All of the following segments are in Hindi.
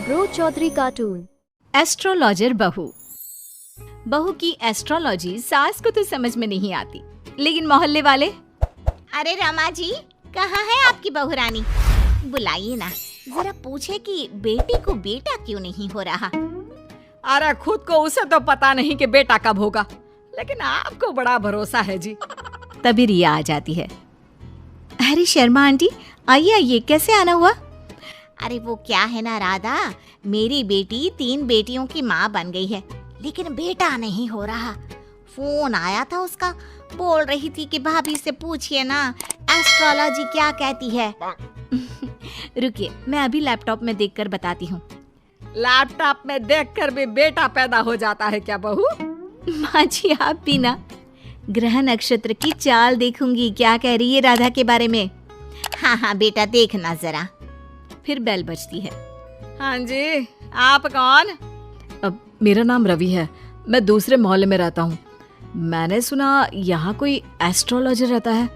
रोज चौधरी कार्टून। एस्ट्रोलॉजर बहू। बहू की एस्ट्रोलॉजी सास को तो समझ में नहीं आती, लेकिन मोहल्ले वाले, अरे रमा जी, कहाँ है आपकी बहू रानी? बुलाइए ना, जरा पूछे कि बेटी को बेटा क्यों नहीं हो रहा। अरे खुद को उसे तो पता नहीं कि बेटा कब होगा, लेकिन आपको बड़ा भरोसा है जी। तभी रिया आ जाती है। अरे शर्मा आंटी, आइए आइए, कैसे आना हुआ? अरे वो क्या है ना राधा, मेरी बेटी 3 बेटियों की माँ बन गई है, लेकिन बेटा नहीं हो रहा। फोन आया था उसका, बोल रही थी कि भाभी से पूछिए ना एस्ट्रोलॉजी क्या कहती है। रुकिए, मैं अभी लैपटॉप में देखकर बताती हूँ। लैपटॉप में देखकर भी बेटा पैदा हो जाता है क्या बहू? माँ जी, आप भी ना। ग्रह नक्षत्र की चाल देखूंगी, क्या कह रही है राधा के बारे में। हाँ हाँ बेटा, देखना जरा। फिर बेल बजती है। हाँ जी, आप कौन? अब मेरा नाम रवि है, मैं दूसरे मोहल्ले में रहता हूँ। मैंने सुना यहाँ कोई एस्ट्रोलॉजर रहता है।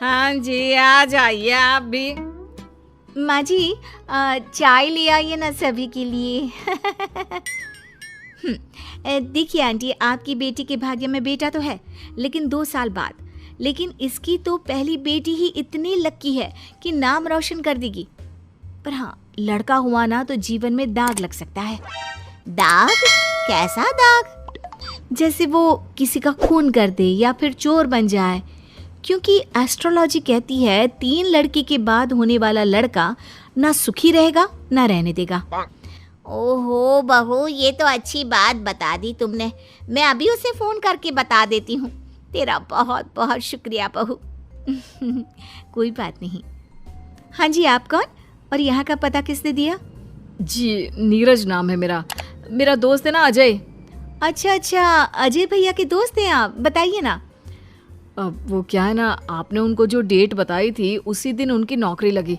हाँ जी, आ जाइए आप भी। माँ जी, चाय ले आइए ना सभी के लिए। देखिए आंटी, आपकी बेटी के भाग्य में बेटा तो है, लेकिन 2 साल बाद। लेकिन इसकी तो पहली बेटी ही इतनी लकी है कि नाम रोशन कर देगी। पर हाँ, लड़का हुआ ना तो जीवन में दाग लग सकता है। दाग? कैसा दाग? जैसे वो किसी का खून कर दे या फिर चोर बन जाए, क्योंकि एस्ट्रोलॉजी कहती है 3 लड़की के बाद होने वाला लड़का ना सुखी रहेगा ना रहने देगा। ओहो बहू, ये तो अच्छी बात बता दी तुमने। मैं अभी उसे फोन करके बता देती हूँ। तेरा बहुत बहुत शुक्रिया बहू। कोई बात नहीं। हाँ जी, आप कौन और यहाँ का पता किसने दिया? जी, नीरज नाम है मेरा दोस्त है ना अजय। अच्छा, अजय भैया के दोस्त हैं आप, बताइए ना। अब वो क्या है ना, आपने उनको जो डेट बताई थी उसी दिन उनकी नौकरी लगी,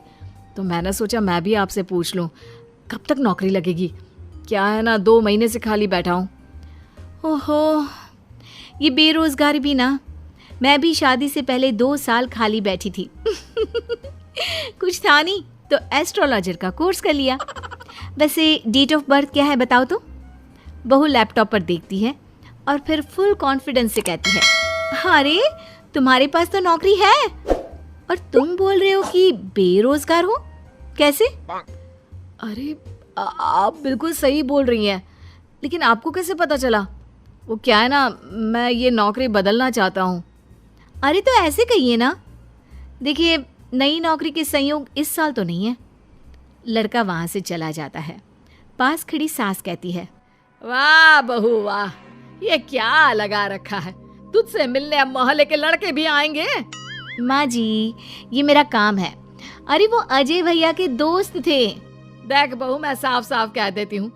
तो मैंने सोचा मैं भी आपसे पूछ लूँ कब तक नौकरी लगेगी। क्या है ना, 2 महीने से खाली बैठा हूँ। ओहो, ये बेरोजगारी भी ना। मैं भी शादी से पहले 2 साल खाली बैठी थी। कुछ था नहीं तो एस्ट्रोलॉजर का कोर्स कर लिया। वैसे डेट ऑफ बर्थ क्या है बताओ तो? बहू लैपटॉप पर देखती है और फिर फुल कॉन्फिडेंस से कहती है, अरे तुम्हारे पास तो नौकरी है और तुम बोल रहे हो कि बेरोजगार हो, कैसे? अरे आप बिल्कुल सही बोल रही हैं, लेकिन आपको कैसे पता चला? वो क्या है ना, मैं ये नौकरी बदलना चाहता हूँ। अरे तो ऐसे कहिए ना। देखिए, नई नौकरी के संयोग इस साल तो नहीं है। लड़का वहाँ से चला जाता है। पास खड़ी सास कहती है, वाह बहू वाह, ये क्या लगा रखा है? तुझसे मिलने अब मोहल्ले के लड़के भी आएंगे। माँ जी, ये मेरा काम है। अरे वो अजय भैया के दोस्त थे। देख बहू, मैं साफ साफ कह देती हूँ,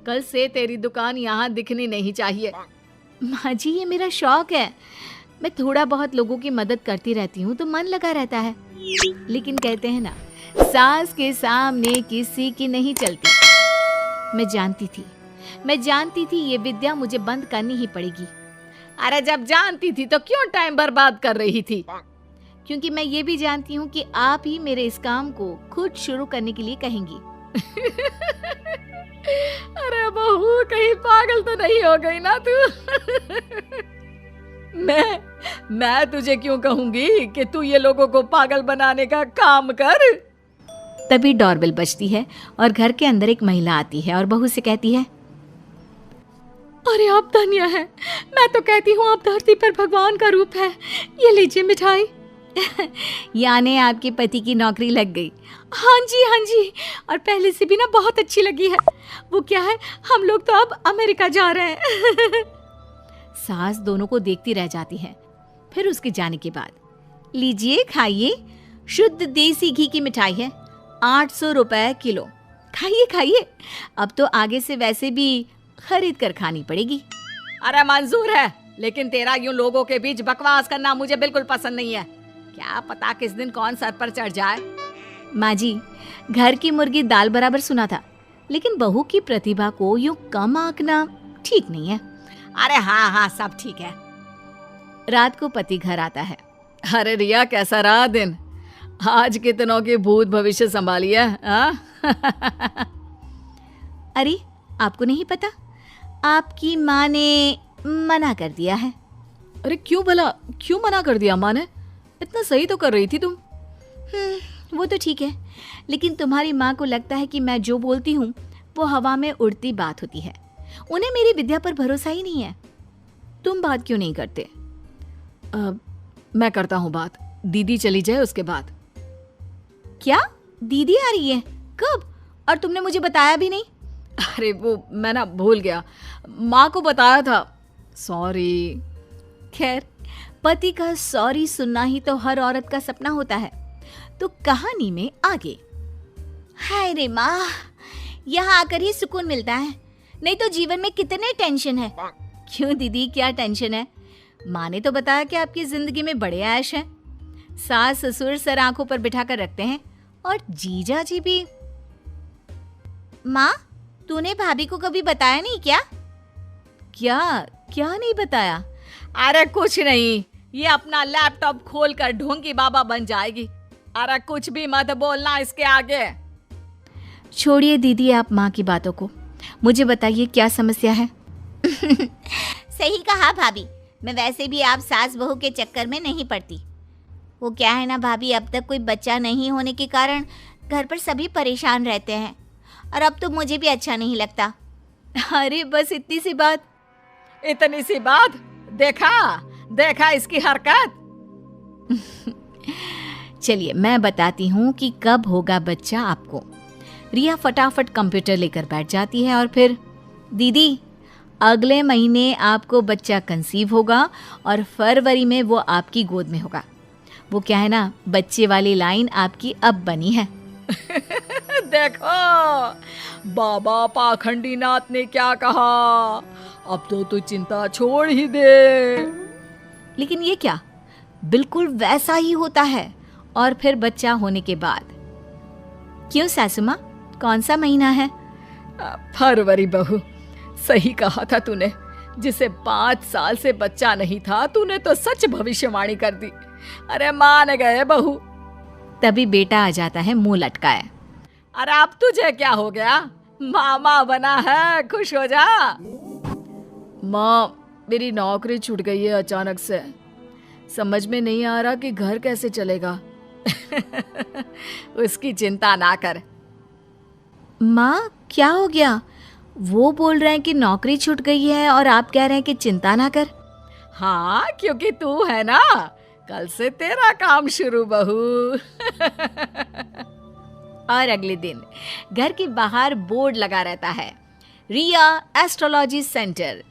कल से तेरी दुकान यहाँ दिखनी नहीं चाहिए। माँ जी, ये मेरा शौक है। मैं थोड़ा बहुत लोगों की मदद करती रहती हूँ तो मन लगा रहता है। लेकिन कहते हैं ना, सास के सामने किसी की नहीं चलती। मैं जानती थी ये विद्या मुझे बंद करनी ही पड़ेगी। अरे जब जानती थी तो क्यों टाइम बर्बाद कर रही थी? क्योंकि मैं ये भी जानती हूँ कि आप ही मेरे इस काम को खुद शुरू करने के लिए कहेंगी। अरे बहू, कहीं पागल तो नहीं हो गई ना तू? मैं तुझे क्यों कहूंगी कि तू ये लोगों को पागल बनाने का काम कर। तभी डोरबेल बजती है और घर के अंदर एक महिला आती है और बहू से कहती है, अरे आप धन्य है, मैं तो कहती हूँ आप धरती पर भगवान का रूप है। ये लीजिए मिठाई। यानी आपके पति की नौकरी लग गई? हाँ जी, और पहले से भी ना बहुत अच्छी लगी है। वो क्या है, हम लोग तो अब अमेरिका जा रहे हैं। सास दोनों को देखती रह जाती है। फिर उसके जाने के बाद, लीजिए खाइए, शुद्ध देसी घी की मिठाई है, 800 रुपए किलो। खाइए। अब तो आगे से वैसे भी खरीद कर खानी पड़ेगी। अरे मंजूर है, लेकिन तेरा यूं लोगों के बीच बकवास करना मुझे बिल्कुल पसंद नहीं है। क्या पता किस दिन कौन सर पर चढ़ जाए। माँ जी, घर की मुर्गी दाल बराबर सुना था, लेकिन बहू की प्रतिभा को यूं कम आंकना ठीक नहीं है। अरे हाँ, सब ठीक है। रात को पति घर आता है। अरे रिया, कैसा रहा दिन? आज कितनों के भूत भविष्य संभालिए। अरे आपको नहीं पता, आपकी माँ ने मना कर दिया है। अरे क्यों भला, क्यों मना कर दिया माँ ने? इतना सही तो कर रही थी तुम। वो तो ठीक है, लेकिन तुम्हारी माँ को लगता है कि मैं जो बोलती हूँ वो हवा में उड़ती बात होती है। उन्हें मेरी विद्या पर भरोसा ही नहीं है। तुम बात क्यों नहीं करते? मैं करता हूँ बात, दीदी चली जाए उसके बाद। क्या दीदी आ रही है? कब? और तुमने मुझे बताया भी नहीं। अरे वो मैं ना भूल गया, माँ को बताया था, सॉरी। खैर, पति का सॉरी सुनना ही तो हर औरत का सपना होता है। तो कहानी में आगे। हाय रे माँ, यहाँ आकर ही सुकून मिलता है, नहीं तो जीवन में कितने टेंशन है। क्यों दीदी, क्या टेंशन है? माँ ने तो बताया कि आपकी जिंदगी में बड़े ऐश हैं। सास ससुर सर आंखों पर बिठा कर रखते हैं, और जीजा जी भी। माँ, तूने भाभी को कभी बताया नहीं क्या? क्या क्या नहीं बताया? अरे कुछ नहीं, ये अपना लैपटॉप खोलकर ढोंगी बाबा बन जाएगी। अरे कुछ भी मत बोलना इसके आगे। छोड़िए दीदी आप माँ की बातों को, मुझे बताइए क्या समस्या है? सही कहा भाभी, मैं वैसे भी आप सास बहू के चक्कर में नहीं पड़ती। वो क्या है ना भाभी, अब तक कोई बच्चा नहीं होने के कारण घर पर सभी परेशान रहते हैं, और अब तो मुझे भी अच्छा नहीं लगता। अरे बस इतनी सी बात? इतनी सी बात? देखा इसकी हरकत। चलिए मैं बताती हूँ कि कब होगा बच्चा आपको। रिया फटाफट कंप्यूटर लेकर बैठ जाती है और फिर, दीदी अगले महीने आपको बच्चा कंसीव होगा और फरवरी में वो आपकी गोद में होगा। वो क्या है ना, बच्चे वाली लाइन आपकी अब बनी है। देखो बाबा पाखंडीनाथ ने क्या कहा, अब तो तू चिंता छोड़ ही दे। लेकिन ये क्या, बिल्कुल वैसा ही होता है। और फिर बच्चा होने के बाद। क्यों सासू माँ, कौन सा महीना है? फरवरी बहू, सही कहा था तूने। जिसे 5 साल से बच्चा नहीं था, तूने तो सच भविष्यवाणी कर दी। अरे मान गए बहू। तभी बेटा आ जाता है मुंह लटकाए। अरे अब तुझे क्या हो गया, मामा बना है, खुश हो जा। माँ, मेरी नौकरी छूट गई है अचानक से, समझ में नहीं आ रहा कि घर कैसे चलेगा। उसकी चिंता ना कर। माँ क्या हो गया? वो बोल रहे हैं कि नौकरी छूट गई है और आप कह रहे हैं कि चिंता ना कर। हाँ, क्योंकि तू है ना, कल से तेरा काम शुरू बहू। और अगले दिन घर के बाहर बोर्ड लगा रहता है, रिया एस्ट्रोलॉजी सेंटर।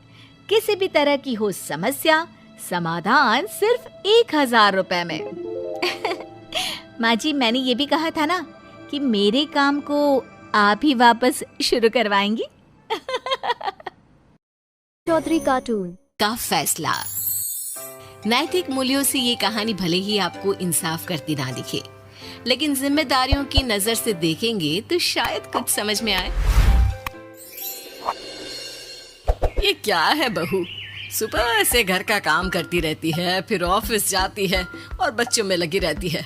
किसी भी तरह की हो समस्या, समाधान सिर्फ 1000 रुपए में। माँ जी, मैंने ये भी कहा था ना कि मेरे काम को आप ही वापस शुरू करवाएंगी। चौधरी कार्टून का फैसला। नैतिक मूल्यों से ये कहानी भले ही आपको इंसाफ करती ना दिखे, लेकिन जिम्मेदारियों की नजर से देखेंगे तो शायद कुछ समझ में आए। ये क्या है बहू, सुबह से घर का काम करती रहती है, फिर ऑफिस जाती है और बच्चों में लगी रहती है।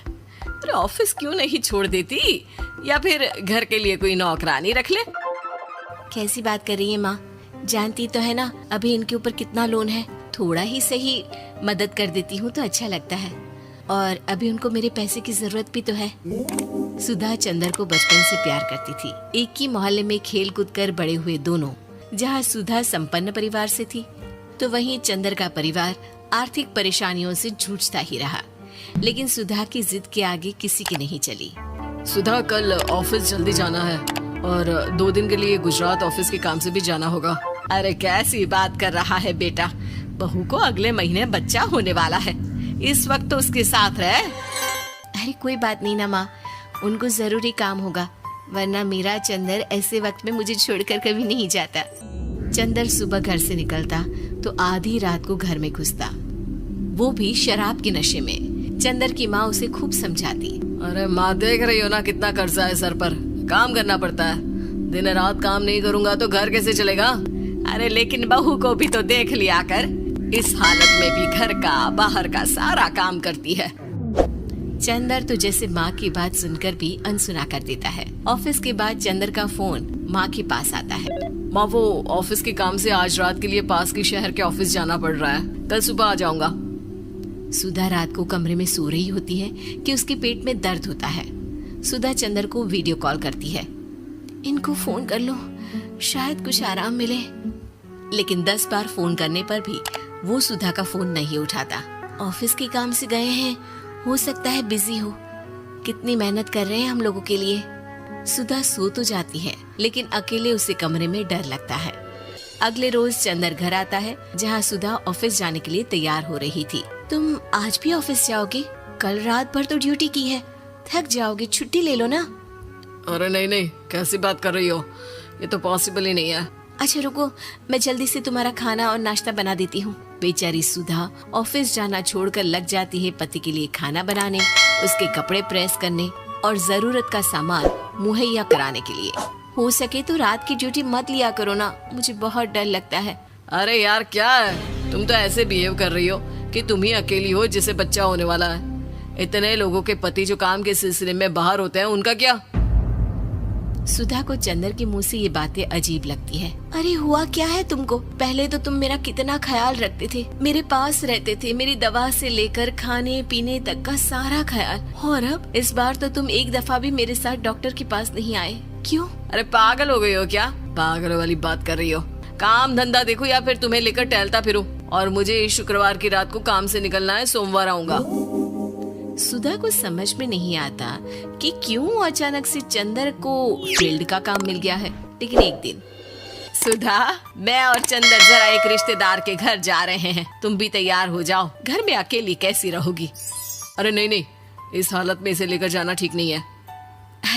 अरे ऑफिस क्यों नहीं छोड़ देती, या फिर घर के लिए कोई नौकरानी रख ले। कैसी बात कर रही है माँ? जानती तो है ना अभी इनके ऊपर कितना लोन है। थोड़ा ही सही मदद कर देती हूँ तो अच्छा लगता है, और अभी उनको मेरे पैसे की जरूरत भी तो है। सुधा चंदर को बचपन से प्यार करती थी। एक ही मोहल्ले में खेल कूद कर बड़े हुए दोनों। जहाँ सुधा संपन्न परिवार से थी, तो वहीं चंदर का परिवार आर्थिक परेशानियों से जूझता ही रहा। लेकिन सुधा की जिद के आगे किसी की नहीं चली। सुधा, कल ऑफिस जल्दी जाना है और 2 दिन के लिए गुजरात ऑफिस के काम से भी जाना होगा। अरे कैसी बात कर रहा है बेटा, बहू को अगले महीने बच्चा होने वाला है, इस वक्त तो उसके साथ रहे। अरे कोई बात नहीं ना माँ, उनको जरूरी काम होगा, वरना मेरा चंदर ऐसे वक्त में मुझे छोड़कर कभी नहीं जाता। चंदर सुबह घर से निकलता तो आधी रात को घर में घुसता, वो भी शराब के नशे में। चंदर की माँ उसे खूब समझाती। अरे माँ, देख रही हो ना कितना कर्जा है सर पर, काम करना पड़ता है। दिन रात काम नहीं करूंगा तो घर कैसे चलेगा। अरे लेकिन बहू को भी तो देख लिया कर, इस हालत में भी घर का बाहर का सारा काम करती है। चंदर तो जैसे माँ की बात सुनकर भी अनसुना कर देता है। ऑफिस के बाद चंदर का फोन माँ के पास आता है। माँ, वो ऑफिस के काम से आज रात के लिए पास के शहर के ऑफिस जाना पड़ रहा है। कल सुबह आ जाऊंगा। सुधा रात को कमरे में सो रही होती है कि उसके पेट में दर्द होता है। सुधा चंदर को वीडियो कॉल करती है। इनको फोन कर लो, शायद कुछ आराम मिले। लेकिन 10 बार फोन करने पर भी वो सुधा का फोन नहीं उठाता। ऑफिस के काम से गए हैं, हो सकता है बिजी हो। कितनी मेहनत कर रहे हैं हम लोगों के लिए। सुधा सो तो जाती है, लेकिन अकेले उसे कमरे में डर लगता है। अगले रोज चंदर घर आता है, जहाँ सुधा ऑफिस जाने के लिए तैयार हो रही थी। तुम आज भी ऑफिस जाओगे? कल रात भर तो ड्यूटी की है, थक जाओगे, छुट्टी ले लो ना। अरे नहीं नहीं, कैसी बात कर रही हो, ये तो पॉसिबल ही नहीं है। अच्छा रुको, मैं जल्दी से तुम्हारा खाना और नाश्ता बना देती हूँ। बेचारी सुधा ऑफिस जाना छोड़कर लग जाती है पति के लिए खाना बनाने, उसके कपड़े प्रेस करने और जरूरत का सामान मुहैया कराने के लिए। हो सके तो रात की ड्यूटी मत लिया करो ना, मुझे बहुत डर लगता है। अरे यार क्या है, तुम तो ऐसे बिहेव कर रही हो कि तुम ही अकेली हो जिसे बच्चा होने वाला है। इतने लोगों के पति जो काम के सिलसिले में बाहर होते हैं, उनका क्या? सुधा को चंदर के मुंह से ये बातें अजीब लगती है। अरे हुआ क्या है तुमको? पहले तो तुम मेरा कितना ख्याल रखते थे, मेरे पास रहते थे, मेरी दवा से लेकर खाने पीने तक का सारा ख्याल। और अब इस बार तो तुम एक दफा भी मेरे साथ डॉक्टर के पास नहीं आए, क्यों? अरे पागल हो गई हो क्या? पागल वाली बात कर रही हो। काम धंधा देखो या फिर तुम्हें लेकर टहलता फिरूं। और मुझे शुक्रवार की रात को काम से निकलना है, सोमवार आऊंगा। सुधा को समझ में नहीं आता कि क्यों अचानक से चंदर को फील्ड का काम मिल गया है। लेकिन एक दिन, सुधा, मैं और चंदर जरा एक रिश्तेदार के घर जा रहे हैं, तुम भी तैयार हो जाओ। घर में अकेली कैसी रहोगी? अरे नहीं नहीं, इस हालत में इसे लेकर जाना ठीक नहीं है।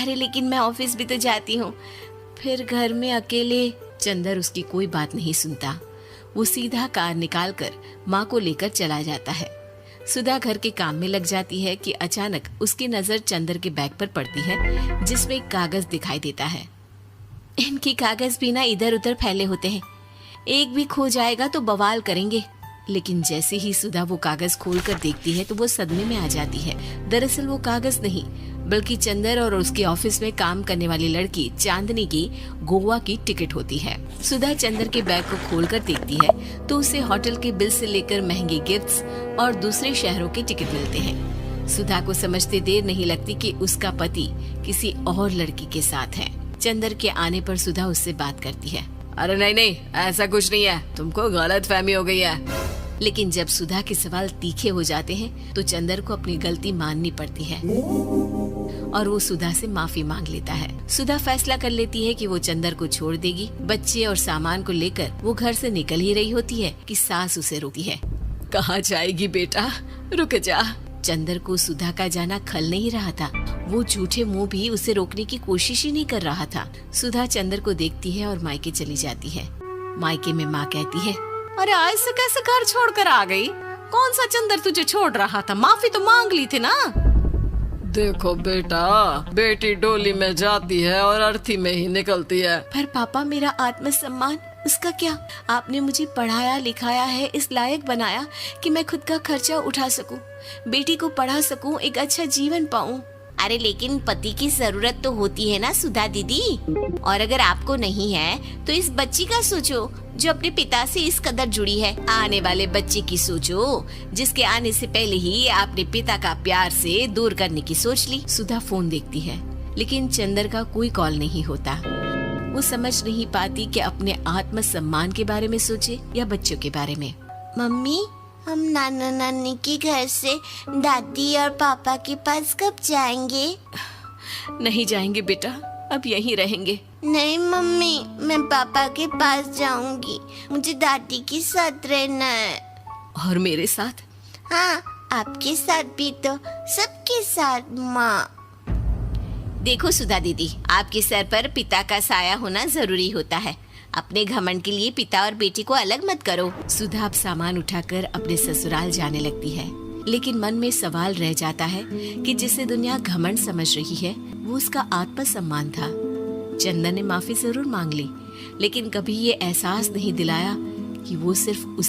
अरे लेकिन मैं ऑफिस भी तो जाती हूँ, फिर घर में अकेले। चंदर उसकी कोई बात नहीं सुनता। वो सीधा कार निकाल कर माँ को लेकर चला जाता है। सुधा घर के काम में लग जाती है कि अचानक उसकी नजर चंदर के बैग पर पड़ती है, जिसमें एक कागज दिखाई देता है। इनकी कागज भी ना इधर उधर फैले होते हैं, एक भी खो जाएगा तो बवाल करेंगे। लेकिन जैसे ही सुधा वो कागज खोलकर देखती है तो वो सदमे में आ जाती है। दरअसल वो कागज नहीं, बल्कि चंदर और उसके ऑफिस में काम करने वाली लड़की चांदनी की गोवा की टिकट होती है। सुधा चंदर के बैग को खोलकर देखती है तो उसे होटल के बिल से लेकर महंगे गिफ्ट्स और दूसरे शहरों के टिकट मिलते हैं। सुधा को समझते देर नहीं लगती कि उसका पति किसी और लड़की के साथ है। चंदर के आने पर सुधा उससे बात करती है। अरे नहीं नहीं, ऐसा कुछ नहीं है, तुमको गलत फहमी हो गई है। लेकिन जब सुधा के सवाल तीखे हो जाते हैं तो चंदर को अपनी गलती माननी पड़ती है और वो सुधा से माफी मांग लेता है। सुधा फैसला कर लेती है कि वो चंदर को छोड़ देगी। बच्चे और सामान को लेकर वो घर से निकल ही रही होती है कि सास उसे रोकती है। कहाँ जाएगी बेटा, रुक जा। चंदर को सुधा का जाना खल नहीं रहा था। वो झूठे मुंह भी उसे रोकने की कोशिश ही नहीं कर रहा था। सुधा चंदर को देखती है और मायके चली जाती है। मायके में माँ कहती है, अरे आज से कैसे घर छोड़कर आ गई? कौन सा चंदर तुझे छोड़ रहा था? माफी तो मांग ली थी ना। देखो बेटा, बेटी डोली में जाती है और अर्थी में ही निकलती है। पर पापा, मेरा आत्मसम्मान, उसका क्या? आपने मुझे पढ़ाया लिखाया है, इस लायक बनाया कि मैं खुद का खर्चा उठा सकूं, बेटी को पढ़ा सकूं, एक अच्छा जीवन पाऊं। अरे लेकिन पति की जरूरत तो होती है ना सुधा दीदी, और अगर आपको नहीं है तो इस बच्ची का सोचो जो अपने पिता से इस कदर जुड़ी है। आने वाले बच्चे की सोचो जिसके आने से पहले ही आपने पिता का प्यार से दूर करने की सोच ली। सुधा फोन देखती है, लेकिन चंदर का कोई कॉल नहीं होता। वो समझ नहीं पाती कि अपने आत्मसम्मान के बारे में सोचे या बच्चों के बारे में। मम्मी, हम नाना नानी के घर से दादी और पापा के पास कब जाएंगे? नहीं जाएंगे बेटा, अब यहीं रहेंगे। नहीं मम्मी, मैं पापा के पास जाऊंगी, मुझे दादी के साथ रहना है। और मेरे साथ? हाँ, आपके साथ भी तो, सबके साथ माँ। देखो सुधा दीदी, आपके सर पर पिता का साया होना जरूरी होता है। अपने घमंड के लिए पिता और बेटी को अलग मत करो। सुधा अब सामान उठाकर अपने ससुराल जाने लगती है, लेकिन मन में सवाल रह जाता है कि जिसे दुनिया घमंड समझ रही है वो उसका आत्मसम्मान था। चंदन ने माफी जरूर मांग ली, लेकिन कभी ये एहसास नहीं दिलाया कि वो सिर्फ